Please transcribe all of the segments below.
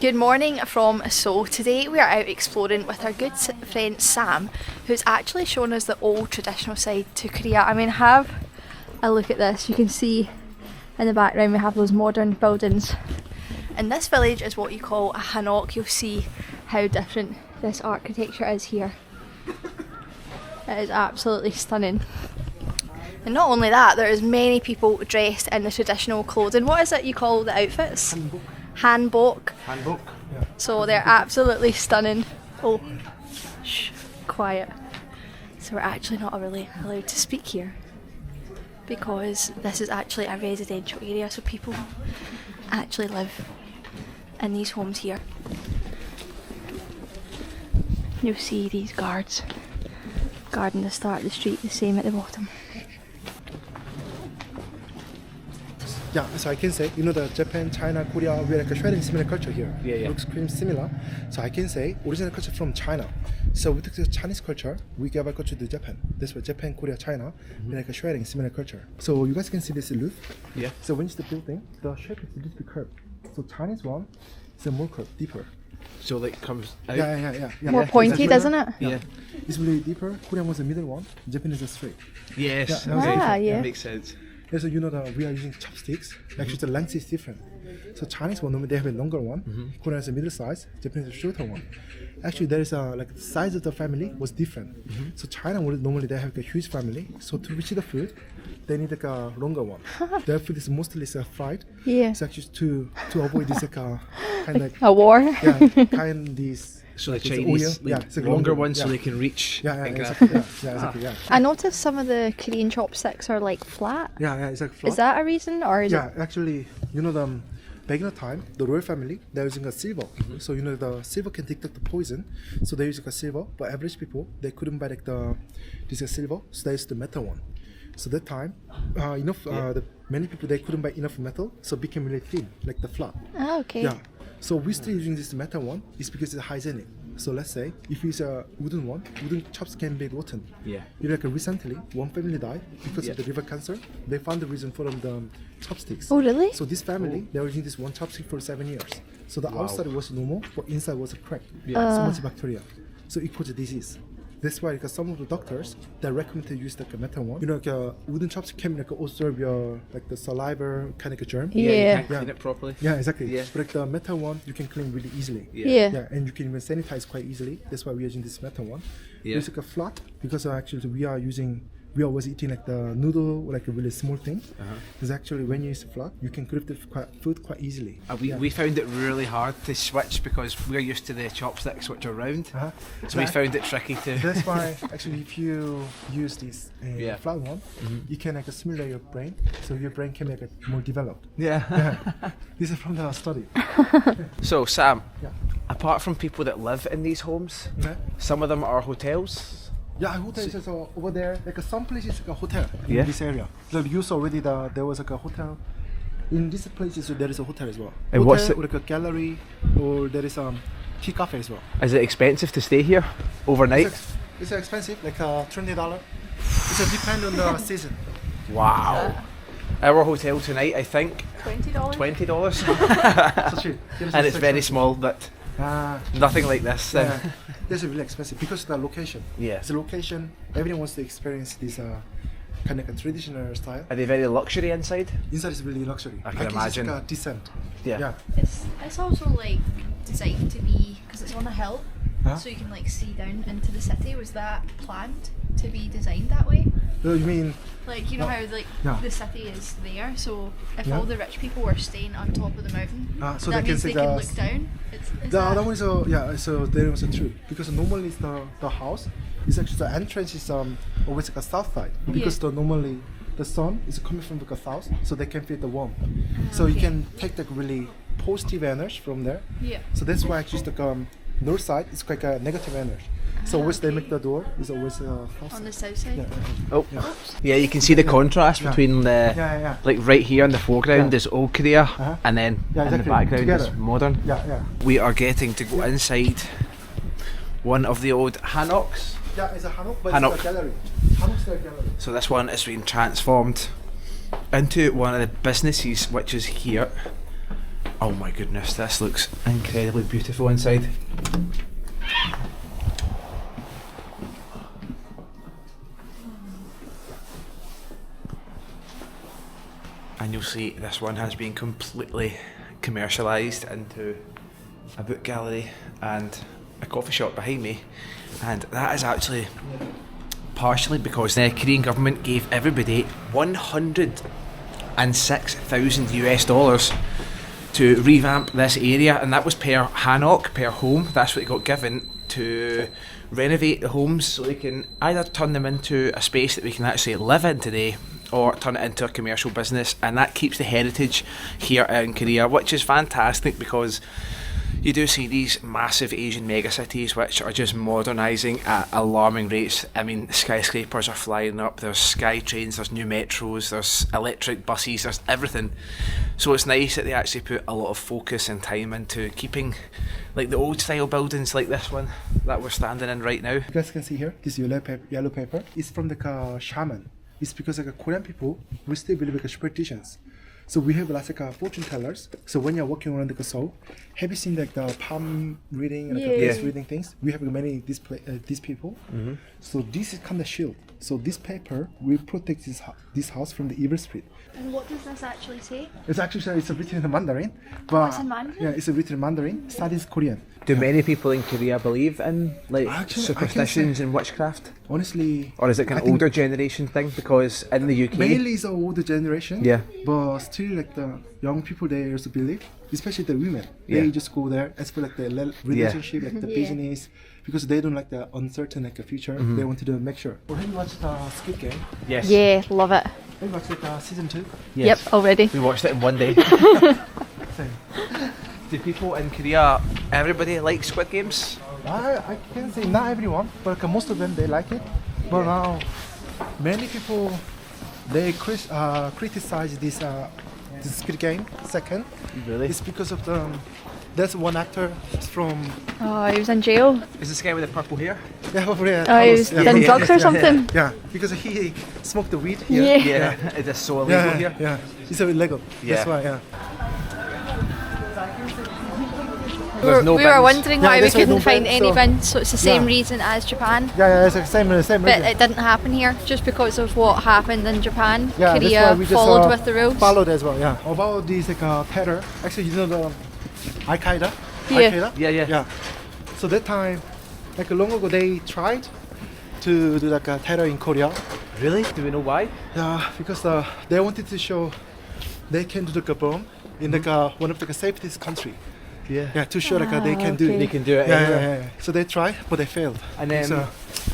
Good morning from Seoul. Today we are out exploring with our good friend Sam, who's actually shown us the old traditional side to Korea. I mean, have a look at this. You can see in the background we have those modern buildings. And this village is what you call a hanok. You'll see how different this architecture is here. It is absolutely stunning. And not only that, there is many people dressed in the traditional clothing. What is it you call the outfits? Hanbok. Hanbok. Yeah. So they're absolutely stunning. Oh, shh, quiet. So we're actually not really allowed to speak here because this is actually a residential area, so people actually live in these homes here. You'll see these guards guarding the start of the street, the same at the bottom. Yeah, so I can say, the Japan, China, Korea, we are like sharing similar culture here. Yeah. Looks quite similar. So I can say original culture from China. So we took the Chinese culture, we gave our culture to Japan. That's why Japan, Korea, China, we like sharing similar culture. So you guys can see this roof. Yeah. So when it's the building, the shape is a little bit curved. So Chinese one is a more curved, deeper. So like comes out. Yeah. More pointy, doesn't it? Yeah. It's really deeper. Korean was the middle one. Japanese is straight. Yes. Yeah. Okay. Ah, yeah. That makes sense. Yeah, so that we are using chopsticks. Actually, the length is different. So Chinese one, normally they have a longer one. Korean is a middle size. Japanese is a shorter one. Actually, there is the size of the family was different. So China normally they have a huge family. So to reach the food, they need a longer one. Their food is mostly fried. Yeah. It's actually to avoid this kind of A war? these. So the it's Chinese oil. leave It's a longer ones so they can reach. Yeah, and grab. exactly. I noticed some of the Korean chopsticks are like flat. Yeah, it's like flat. Is that a reason, or is Yeah, actually, back in the time, the royal family, they're using a silver. So, the silver can detect the poison. So they use a silver, but average people, they couldn't buy this silver, so they used the metal one. So that time, many people, they couldn't buy enough metal, so it became really thin, like the flat. Ah, okay. Yeah. So we're still using this metal one, it's because it's hygienic. So let's say, if it's a wooden one, wooden chops can be rotten. Yeah. Recently, one family died because of the liver cancer. They found the reason for the chopsticks. Oh, really? So this family, they were using this one chopstick for 7 years. So the outside was normal, but inside was cracked. So much bacteria. So it caused a disease. That's why some of the doctors, they recommend to use a metal one. Wooden chopstick can absorb your the saliva kind of germ. Yeah. You can't clean it properly. Yeah, exactly. Yeah. But the metal one, you can clean really easily. Yeah. And you can even sanitize quite easily. That's why we're using this metal one. Yeah. It's a flat because actually we always eating the noodle, a really small thing. Because actually when you use flat, you can grip the food quite easily. We found it really hard to switch because we're used to the chopsticks which are round. So we found it tricky to. That's why actually if you use this flat one, you can simulate your brain, so your brain can make it more developed. Yeah. This is from the study. So Sam, Yeah. apart from people that live in these homes, Okay. some of them are hotels. Yeah, hotel is also over there. Some places a hotel Yeah. in this area. So you saw already there was a hotel. In these places there is a hotel as well. And hotel, what's it- or a gallery, or there is tea cafe as well. Is it expensive to stay here overnight? It's expensive, $20. It depends on the season. Wow. Our hotel tonight, I think, $20? $20. So cheap. And it's very small, but nothing like this. Then. Yeah, this is really expensive because of the location. Yeah. It's the location. Everyone wants to experience this kind of a traditional style. Are they very luxury inside? Inside is really luxury. I can imagine. It's decent. Yeah. Yeah. It's also designed to be, because it's on a hill, Huh? so you can see down into the city. Was that planned to be designed that way? So you mean? How Yeah. the city is there, so if Yeah. all the rich people were staying on top of the mountain, So that they can means see they can the- look down. Is The that- other one is so there was true because normally it's the house is actually the entrance is always a south side because normally the sun is coming from the south, so they can feel the warmth. So you okay. can take the really positive energy from there. Yeah. So that's why actually the north side is like a negative energy. So always they make the door is always south On the side. south side. Yeah. Oh. Yeah, you can see the contrast between the Yeah. right here in the foreground Yeah. is old Korea, and then Yeah, in the exactly. background is Together. modern. Yeah. We are getting to go inside one of the old hanoks. Yeah, it's a hanok, but Hanok. it's a gallery. Hanok style gallery. So this one has been transformed into one of the businesses which is here. Oh my goodness, this looks incredibly beautiful inside. And you'll see this one has been completely commercialised into a book gallery and a coffee shop behind me, and that is actually partially because the Korean government gave everybody $106,000 to revamp this area, and that was per hanok, per home. That's what it got given to renovate the homes so they can either turn them into a space that we can actually live in today or turn it into a commercial business, and that keeps the heritage here in Korea, which is fantastic because you do see these massive Asian megacities which are just modernising at alarming rates. I mean, skyscrapers are flying up, there's sky trains, there's new metros, there's electric buses, there's everything. So it's nice that they actually put a lot of focus and time into keeping like the old style buildings like this one that we're standing in right now. You guys can see here, this yellow paper is from the shaman. It's because like Korean people, we still believe in superstitions. So we have lots of fortune tellers. So when you're walking around the Seoul, have you seen like the palm reading, like the face reading things? We have many these people. Mm-hmm. So this is kind of shield. So this paper will protect this house from the evil spirit. And what does this actually say? It's written in Mandarin. But it's in Mandarin? Yeah, it's written in Mandarin. Studies Korean. Do many people in Korea believe in like superstitions and witchcraft? Honestly, or is it kind of older generation thing? Because in the UK, mainly it's an older generation. Yeah. But still, like the young people, they also believe, especially the women. They just go there as for like the relationship, like the business, because they don't like the uncertain like the future. Mm-hmm. They want to make sure. Well, have you watched Squid Game? Yes. Yeah, love it. Have you watched season 2? Yes. Yep, already. We watched it in one day. Do people in Korea, everybody like Squid Games? I can say not everyone, but most of them they like it. But now, many people they criticize this Squid Game. Second, really, it's because of there's one actor from. Oh, he was in jail. Is this guy with the purple hair? Yeah, oh, he was doing drugs or something. Yeah, because he smoked the weed here. Yeah, it is so illegal here. Yeah, it's illegal. Yeah. That's why. Yeah. We were wondering why we couldn't find any so, bins, so it's the same reason as Japan. Yeah, it's the same But reason. it didn't happen here, just because of what happened in Japan. Yeah, Korea followed with the rules. Followed as well, yeah. About this terror, actually you know the Al-Qaeda? Yeah. Yeah. So that time, like long ago they tried to do like a terror in Korea. Really? Do we know why? Yeah, because they wanted to show they can do the bomb in like one of the safest country. Yeah, to show like they can do it. They can do it. Yeah. So they tried, but they failed. And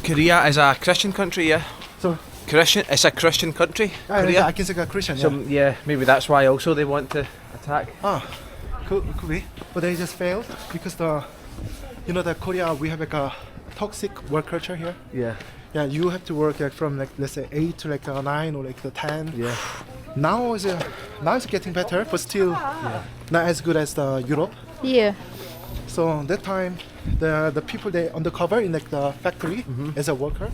Korea is a Christian country, yeah. So Christian, it's a Christian country. Korea. Yeah, I can say a Christian. So maybe that's why also they want to attack. Could be, but they just failed because the Korea we have like a toxic work culture here. Yeah, you have to work like from like let's say 8 to like 9 or like the 10. Yeah. Now it's getting better, but still not as good as the Europe. Yeah. So that time, the people they undercover in like the factory as a worker.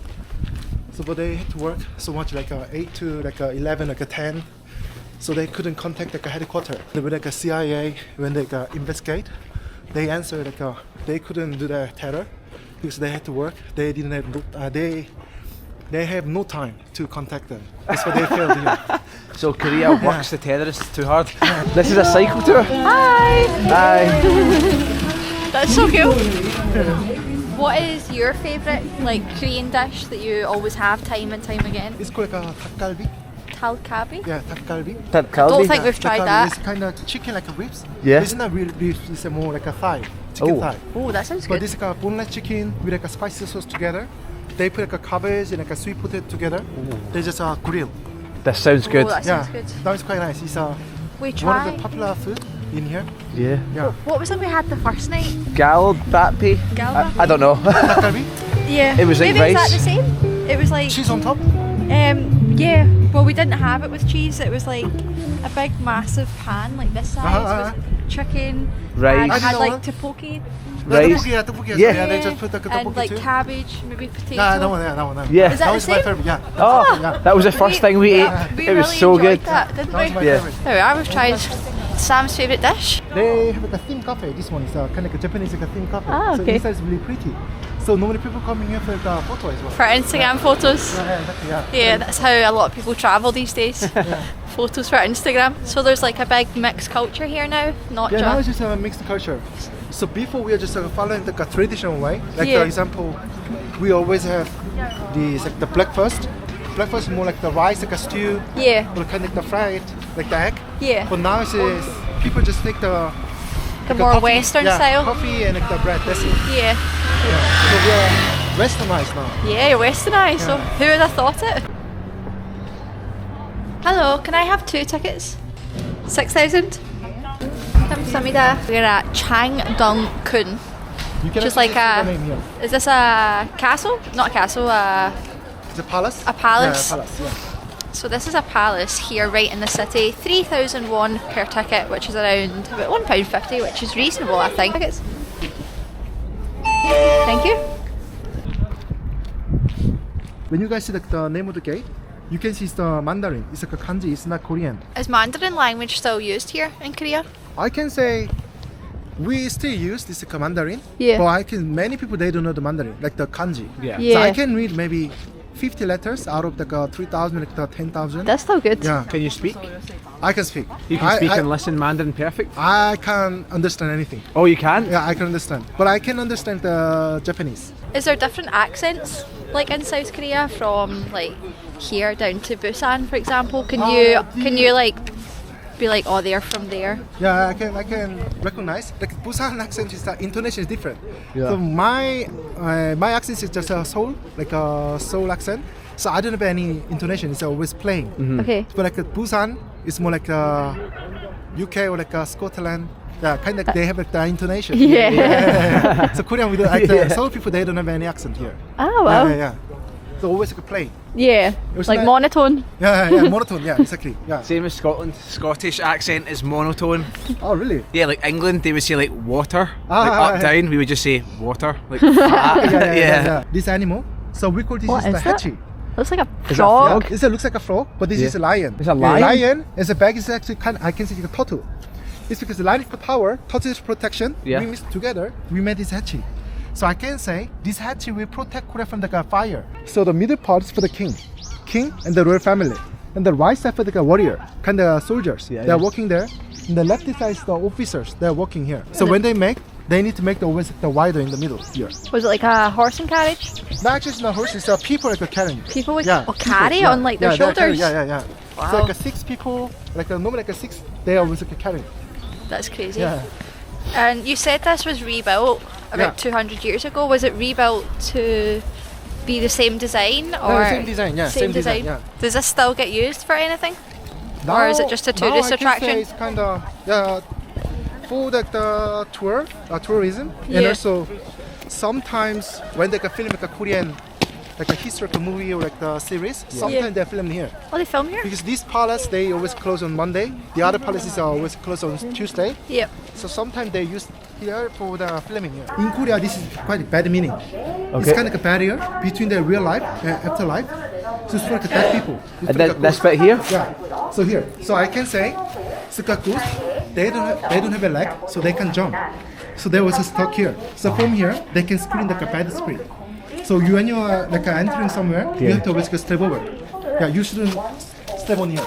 So but they had to work so much like 8 to like 11 like 10. So they couldn't contact like a headquarters. With like a CIA when they investigate, they answer like they couldn't do the terror because they had to work. They didn't have they have no time to contact them. That's why they failed here. So Korea works the terrorists too hard. This is a cycle tour. Hi! That's so cool. What is your favourite like Korean dish that you always have time and time again? It's called like a 닭갈비. Talkabi? Yeah, 닭갈비. I don't think we've tried that. It's kind of chicken like a ribs. Yeah. It's not real beef. It's more like a thigh. Chicken thigh. Oh, that sounds But good. this is like a boneless chicken with like a spicy sauce together. They put like a cabbage and like a sweet potato together. They just grill. This sounds good. Oh, that sounds good. That was quite nice. It's We one tried. of the popular food in here. Yeah. What was it we had the first night? Galbapi? I don't know. 닭갈비? Yeah. It was like Maybe rice. Is that the same? It was like Cheese on top? yeah. Well, we didn't have it with cheese. It was like a big, massive pan, like this size, with chicken. Rice. And it I had know like one. tteokbokki. Rice. Tteokbokki. Yeah. They just put the tteokbokki And like too. cabbage, maybe potato. Yeah, that one. Yeah. Is that That the was my same? favorite. Yeah. Oh, that was the first thing we ate. We it was really so enjoyed good. That, didn't That was we? my Yeah. favorite. Anyway, I was trying Sam's favourite dish? They have like a theme cafe. This one is kind of like a Japanese like a theme cafe. Ah, So okay. inside is really pretty. So normally people coming here for the photo as well. For Instagram photos? Yeah, exactly, yeah. Yeah, that's how a lot of people travel these days. Photos for Instagram. So there's like a big mixed culture here now, not Yeah, now just... it's just a mixed culture. So before we are just following the traditional way. Like Yeah. for example, we always have these like the breakfast. Breakfast is more like the rice, like a stew, Yeah, or kind of like the fried, like the egg. yeah. But now it's people just take the The like more coffee, Western yeah, style. coffee and like the bread. That's it. Yeah. Yeah. So we are westernized now. Yeah, you're westernised, so Yeah. who would have thought it? Hello, can I have 2 tickets? 6,000? Kamsahamnida. We're at Changdong-kun. You can Just actually like see a- the name here. Is this a castle? Not a castle, It's a palace. A palace? Yeah, a palace. Yeah. so this is a palace here right in the city. 3,000 won per ticket, which is around about £1.50, which is reasonable, I think. Tickets. Thank you. When you guys see like the name of the gate, you can see it's the Mandarin. It's like a kanji. It's not Korean. Is Mandarin language still used here in Korea? I can say we still use this like, Mandarin. Yeah. But many people they don't know the Mandarin, like the kanji. Yeah. Yeah. So I can read maybe 50 letters out of the 3,000, like the 10,000. That's still good. Yeah, Can you speak? I can speak. You can speak I, and listen Mandarin perfect. I can't understand anything. Oh, you can? Yeah, I can understand. But I can understand the Japanese. Is there different accents like in South Korea from like here down to Busan, for example? Can you like be like, oh, they're from there? Yeah, I can recognize. Like Busan accent is the intonation is different. Yeah. So my accent is just a Seoul, like a Seoul accent. So I don't have any intonation. It's always plain. Okay. But like Busan, it's more like UK or like Scotland. Yeah, kind of like they have like the intonation. Yeah. So Korean, we don't, like the Seoul people, they don't have any accent here. Oh wow. Yeah. So always like a plain. Yeah. was Like like- monotone. Yeah, monotone. Yeah, exactly. Yeah. Same as Scotland. Scottish accent is monotone. Oh, really? Yeah, like England, they would say like water, Ah, like up, yeah. down. We would just say water, like fat. Yeah. This animal. So we call this What is the is that? hachi. Looks like a Is that frog. frog? It looks like a frog, but this Yeah. is a lion. It's a lion? Lion is a bag is actually I can say like a turtle. It's because the lion is for power, turtle is protection. Yeah. We mixed together, we made this hachi. So I can say this hachi will protect Korea from the fire. So the middle part is for the king and the royal family, and the right side for the warrior, kind of soldiers. Yeah, They're yeah. working there. And the left side is the officers. They're working here. So when they need to make the always the wider in the middle here. Was it like a horse and carriage? Not just not horses, people like carrying. People would Yeah, carry people, on like their they're carrying, shoulders. Yeah. Wow. So like a 6 people, like a normally like a 6, they always like carrying. That's crazy. Yeah. And you said this was rebuilt about Yeah. 200 years ago. Was it rebuilt to be the same design or same design, yeah, Same same design, design. yeah. Does this still get used for anything? Or is it just a tourist now I attraction? can say it's kind of for the tourism, and Yeah. also sometimes when they can film like a Korean like a historical movie or like the series, sometimes they're filmed here. Oh, they film here? Because this palace they always close on Monday, the other palaces are always closed on Tuesday. Yep. So sometimes they use here for the filming here. In Korea, this is quite a bad meaning. It's Okay. kind of like a barrier between the real life and afterlife. So it's for like dead people. It's And for like a this ghost. bit here? Yeah. So here. So I can say, it's like a ghost. They don't have a leg, so they can jump. So they was stuck here. So from here, they can screen like a bad spirit. So when you are like entering somewhere, you have to always go step over. Yeah, you shouldn't step on here.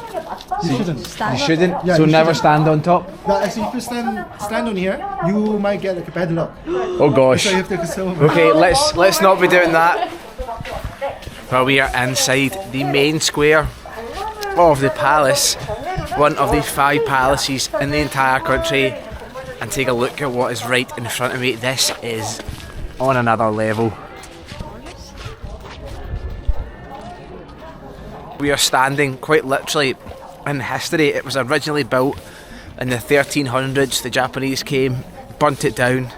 You shouldn't. You shouldn't. Yeah, so you never shouldn't. stand on top. Now, actually, if you stand on here, you might get like a bad luck. Oh gosh. So you have to go step over. Okay, let's not be doing that. Well, we are inside the main square of the palace, one of the 5 palaces in the entire country, and take a look at what is right in front of me. This is on another level. We are standing quite literally in history. It was originally built in the 1300s. The Japanese came, burnt it down,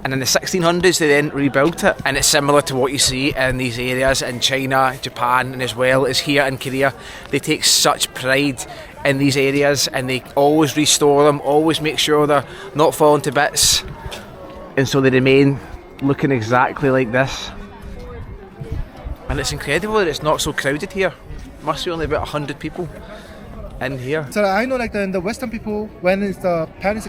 and in the 1600s they then rebuilt it. And it's similar to what you see in these areas in China, Japan, and as well as here in Korea. They take such pride in these areas and they always restore them, always make sure they're not falling to bits, and so they remain looking exactly like this. And it's incredible that it's not so crowded here. Must be only about 100 people. in here. So I know like the Western people, when it's the parents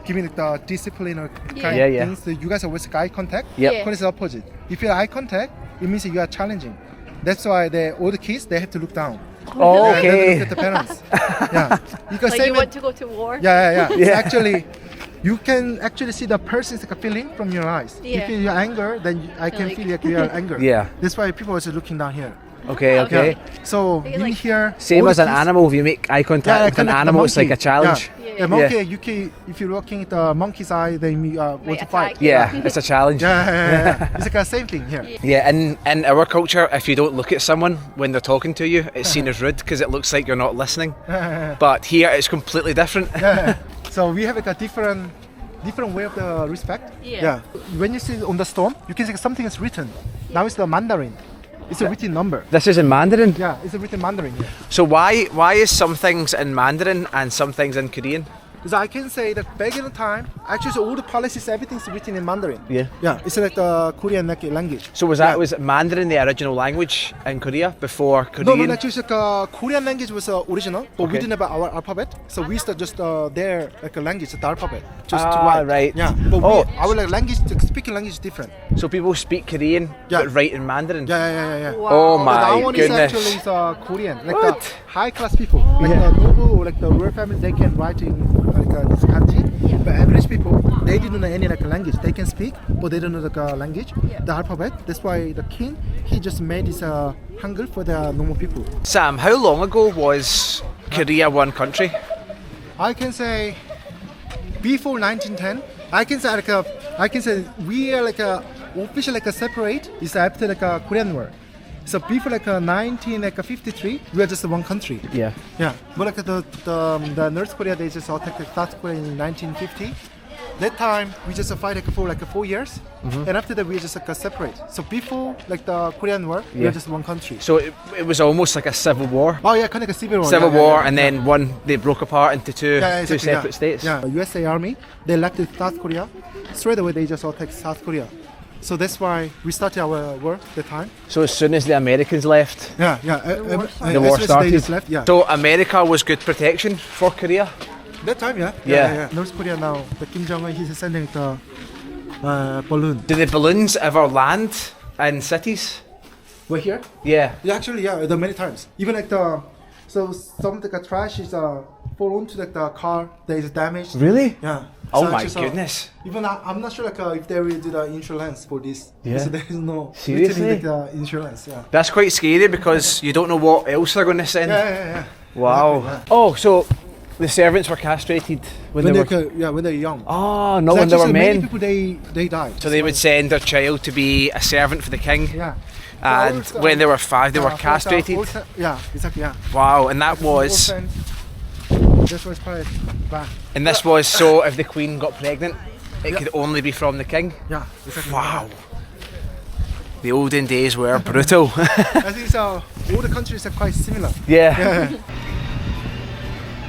giving like the discipline or kind Yeah, of yeah. things, so you guys are with eye contact. Yep. Yeah. Korea is the opposite. If you have eye contact, it means you are challenging. That's why all the kids, they have to look down. Oh, Yeah, they okay. look at the parents. Yeah. Because Like same you with- want to go to war? Yeah. Yeah. So actually, you can actually see the person's like, feeling from your eyes. Yeah. If you're anger, then I can Like- feel like you are anger. Yeah. That's why people are looking down here. Okay, okay. Yeah. So It's in like- here, Same all as the an kids- animal, if you make eye contact with an kinda like the animal, it's like a monkey. challenge. Yeah. The monkey, if you're looking at the monkey's eye, then you want to attack fight. you. Yeah, it's a challenge. Yeah. It's like the same thing here. Yeah, in our culture, if you don't look at someone when they're talking to you, it's seen as rude because it looks like you're not listening. But here, it's completely different. Yeah. So we have like a different way of the respect. Yeah. When you see on the stone, you can see something is written. Now it's the Mandarin. It's a written number. This is in Mandarin. Yeah, it's a written Mandarin. Yeah. So why is some things in Mandarin and some things in Korean? Because I can say that back in the time, actually, so all the policies, everything's written in Mandarin. Yeah. Yeah, it's like the Korean language. So was Mandarin the original language in Korea before No, Korean? actually, it's like, Korean language was original, but we Okay. didn't have our alphabet, so we started just their like a language, the alphabet, just to Ah, write. right. Yeah, but Oh. our like, language, the speaking language is different. So people speak Korean Yeah. but write in Mandarin. Yeah. Wow. Oh But my that one goodness. is actually Korean, like What? the high class people, like the noble or like the royal family, they can write in like this kanji. But average people, they didn't know any like language. They can speak, but they don't know the language, the alphabet. That's why the king, he just made this Hangul for the normal people. Sam, how long ago was Korea one country? I can say before 1910. I can say we are like a officially like a separate. Is after like a Korean War. So before like 1953, we are just one country. Yeah. Yeah, but like the North Korea, they just attacked South Korea in 1950. That time we just fight for 4 years, and after that we just separate. So before like the Korean War, we Yeah. are just one country. So it was almost like a civil war. Oh yeah, kind of like a civil war. Civil yeah, war, yeah, and yeah. then they broke apart into two Exactly, separate states. Yeah, USA Army, they elected South Korea. Straight away they just attacked South Korea. So that's why we started our war at the time. So as soon as the Americans left, Yeah. the war They started. just left, yeah. So America was good protection for Korea. That time, yeah. Yeah. North Korea now, the Kim Jong-un, he's sending the balloon. Did the balloons ever land in cities? We're here? Yeah. Yeah, actually, yeah, the many times. Even like so some of the trash is fall onto like the car that is damaged. Really? Yeah. Oh So my actually, goodness. Even I'm not sure like if they will do the insurance for this. Yeah. So there is no Seriously? written, like, insurance. Yeah. That's quite scary because you don't know what else they're going to send. Yeah. Wow. Exactly, Oh, so the servants were castrated when they were. when they're young. Oh, no, So when they actually, were so many men. people they died. So they would send their child to be a servant for the king. Yeah. And So when they were 5, they were for the castrated. yeah, exactly. Yeah. Wow, and that was. This was quite bad. And this was so if the queen got pregnant, it Yeah. could only be from the king. Yeah, exactly. Wow. The olden days were brutal. I think so. All the countries are quite similar. Yeah.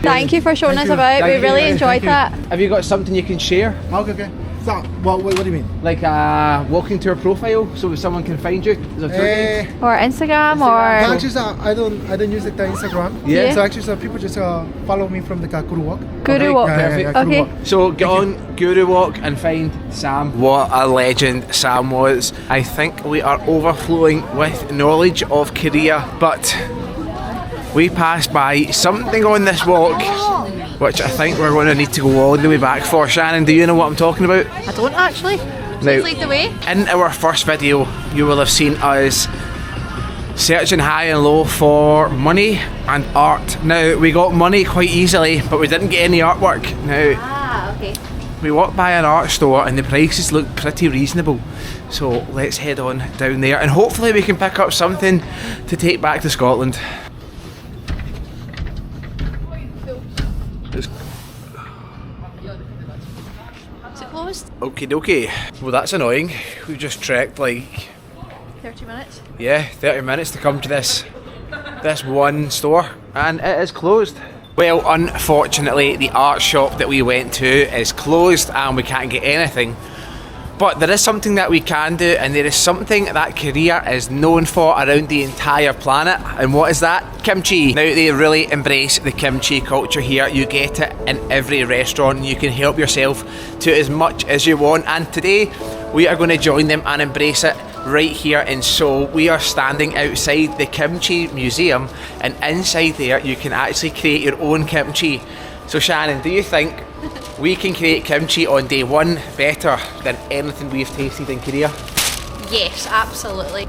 Thank you for showing Thank us you. about. Thank We you. really Thank enjoyed you. that. Have you got something you can share? Okay. So, what do you mean? Like a walking tour profile so someone can find you? As a tour guide? Or Instagram, So or actually, I don't use like the Instagram. Yeah. So actually, people just follow me from the Guru Walk. Guru Walk. perfect. Guru Okay. Walk. So get on Guru Walk and find Sam. What a legend Sam was. I think we are overflowing with knowledge of Korea, but we passed by something on this walk which I think we're going to need to go all the way back for. Shannon, do you know what I'm talking about? I don't actually. Please lead the way. In our first video, you will have seen us searching high and low for money and art. Now, we got money quite easily, but we didn't get any artwork. Now, Ah, okay. we walked by an art store and the prices looked pretty reasonable. So let's head on down there and hopefully we can pick up something to take back to Scotland. Is it closed? Okie dokie. Well, that's annoying. We just trekked like 30 minutes. 30 minutes to come to this one store and it is closed. Well, unfortunately the art shop that we went to is closed and we can't get anything. But there is something that we can do, and there is something that Korea is known for around the entire planet. And what is that? Kimchi. Now they really embrace the kimchi culture here. You get it in every restaurant. You can help yourself to as much as you want. And today we are going to join them and embrace it right here in Seoul. We are standing outside the Kimchi Museum, and inside there you can actually create your own kimchi. So Shannon, do you think we can create kimchi on day one better than anything we've tasted in Korea? Yes, absolutely.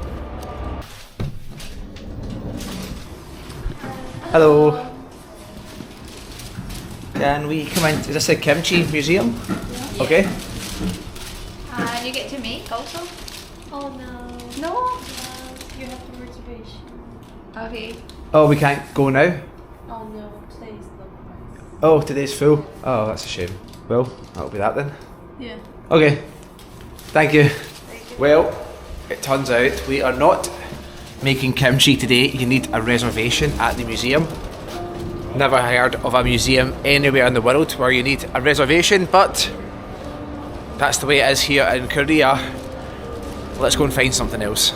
Hello. Can we come in? Is this a kimchi museum? Yeah. Okay. And you get to make also? Oh no. No? You have a reservation. Okay. Oh, we can't go now? Oh no, today's the price. Oh, today's full. Oh, that's a shame. Well, that'll be that then. Yeah. Okay. Thank you. Well, it turns out we are not making kimchi today. You need a reservation at the museum. Never heard of a museum anywhere in the world where you need a reservation, but that's the way it is here in Korea. Let's go and find something else.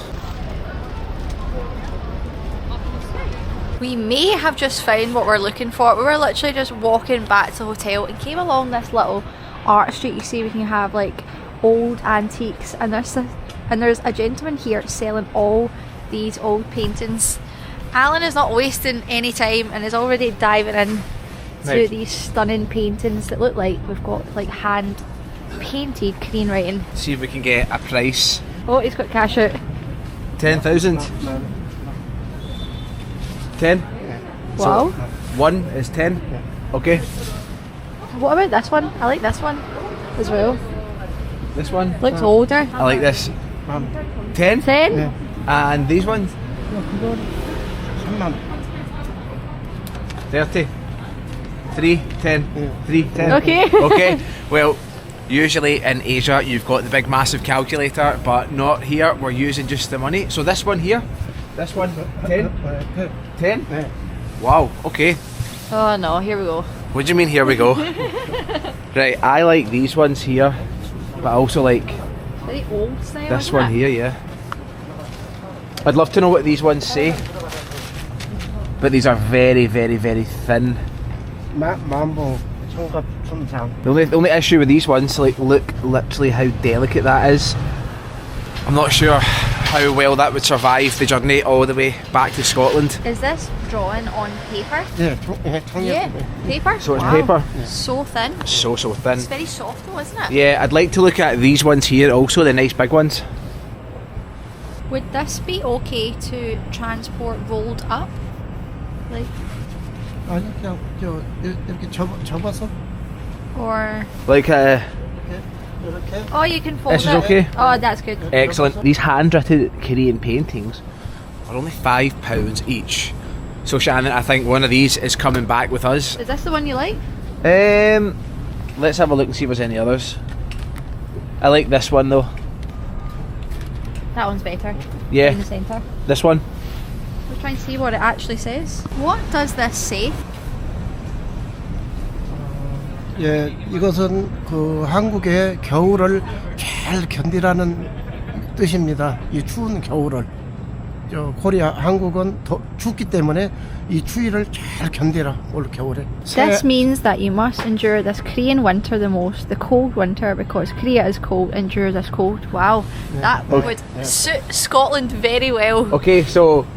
We may have just found what we're looking for. We were literally just walking back to the hotel and came along this little art street. You see we can have like old antiques, and there's a gentleman here selling all these old paintings. Alan is not wasting any time and is already diving in to these stunning paintings that look like we've got like hand painted Korean writing. See if we can get a price. Oh, he's got cash out. 10,000. 10? Wow. So, 1 is 10? Okay. What about this one? I like this one as well. This one? Looks older. I like this. 10? 10? And these ones? 30. 3, 10. 3, 10. Okay. Okay. Well, usually in Asia you've got the big massive calculator, but not here. We're using just the money. So this one here, this one, 10? 10? Wow, okay. Oh no, here we go. What do you mean here we go? Right, I like these ones here, but I also like Very old style. this isn't one it? here, yeah. I'd love to know what these ones say, but these are very, very, very thin. 만보 총각 춘장. The only issue with these ones, like, look literally how delicate that is. I'm not sure how well that would survive the journey all the way back to Scotland. Is this drawn on paper? 예, Yeah, paper. So it's Wow. paper. So thin. So thin. It's very soft though, isn't it? Yeah, I'd like to look at these ones here also, the nice big ones. Would this be okay to transport rolled up? Like, 아니 그냥 저 이렇게 접어서 or Like, 이렇게. oh, you can fold This is it. okay? Oh, that's good. excellent. These handwritten Korean paintings are only £5 each. So Shannon, I think one of these is coming back with us. Is this the one you like? Let's have a look and see if there's any others. I like this one though. That one's better. Yeah. In the centre. This one. We'll try and see what it actually says. What does this say? 예, 이것은 그 한국의 겨울을 잘 견디라는 뜻입니다. 이 추운 겨울을. 저 코리아 한국은 더 춥기 때문에 이 추위를 잘 견디라 올 겨울에. This means that you must endure this Korean winter the most, the cold winter, because Korea is cold, endure this cold. Wow, that would suit Scotland very well. Okay, so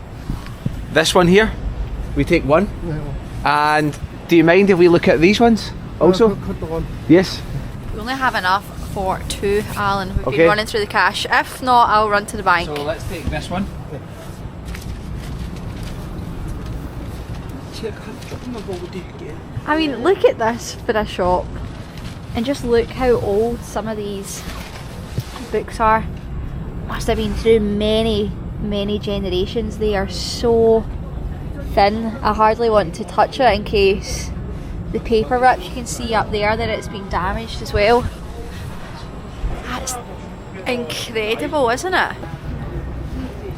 this one here, we take one. And do you mind if we look at these ones also? Yes. We only have enough for 2, Alan. We've Okay. been running through the cash. If not, I'll run to the bank. So let's take this one. I mean, look at this for a shop. And just look how old some of these books are. Must have been through many, many generations. They are so thin. I hardly want to touch it in case the paper rips. You can see up there that it's been damaged as well. That's incredible, isn't it?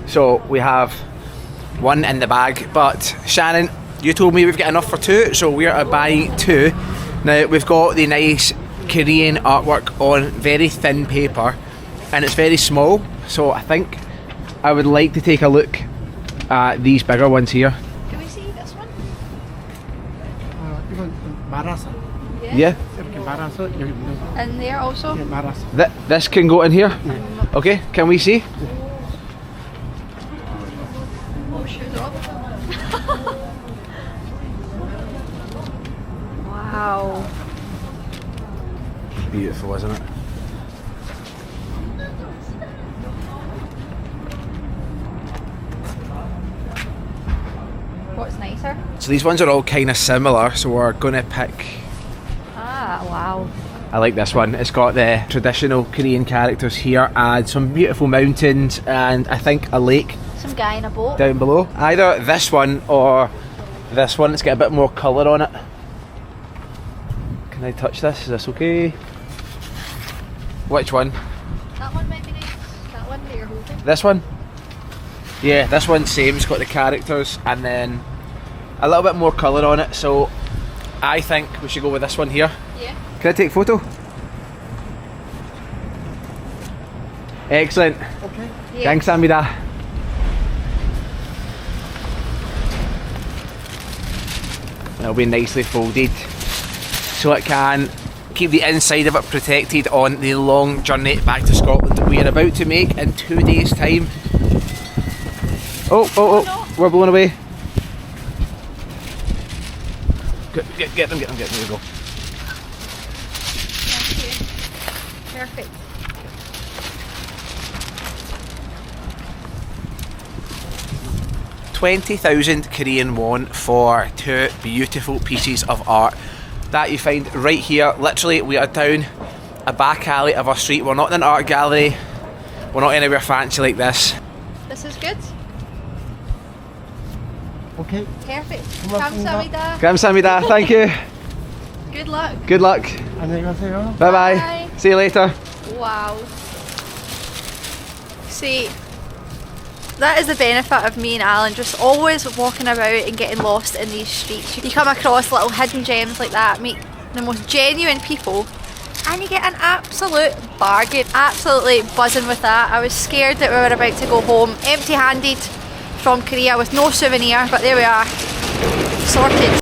So we have one in the bag, but Shannon, you told me we've got enough for 2, so we are buying 2. Now we've got the nice Korean artwork on very thin paper, and it's very small, so I think I would like to take a look at these bigger ones here. Can we see this one? Even marasa. Yeah. Marasa, And there also? marasa. This can go in here? Okay, can we see? Oh, shoes off. Wow. Beautiful, isn't it? What's nicer? So these ones are all kind of similar, so we're going to pick... Ah, wow. I like this one. It's got the traditional Korean characters here and some beautiful mountains and I think a lake Some guy in a boat. down below. Either this one or this one. It's got a bit more colour on it. Can I touch this? Is this okay? Which one? That one might be nice. That one that you're holding. This one? Yeah, this one's same. It's got the characters and then a little bit more colour on it. So I think we should go with this one here. Yeah. Can I take a photo? Excellent. Okay. Yeah. 감사합니다. It'll be nicely folded so it can keep the inside of it protected on the long journey back to Scotland that we are about to make in 2 days' time. Oh, we're blown away. Get them, there we go. Thank you. Perfect. £20,000 Korean won for 2 beautiful pieces of art that you find right here. Literally, we are down a back alley of our street. We're not in an art gallery. We're not anywhere fancy like this. This is good. Okay. Perfect. 감사합니다. 감사합니다. Thank you. Good luck. Good luck. 안녕하세요. Bye bye. Bye. See you later. Wow. See, that is the benefit of me and Alan just always walking about and getting lost in these streets. You come across little hidden gems like that, meet the most genuine people, and you get an absolute bargain. Absolutely buzzing with that. I was scared that we were about to go home empty-handed from Korea with no souvenir, but there we are, sorted.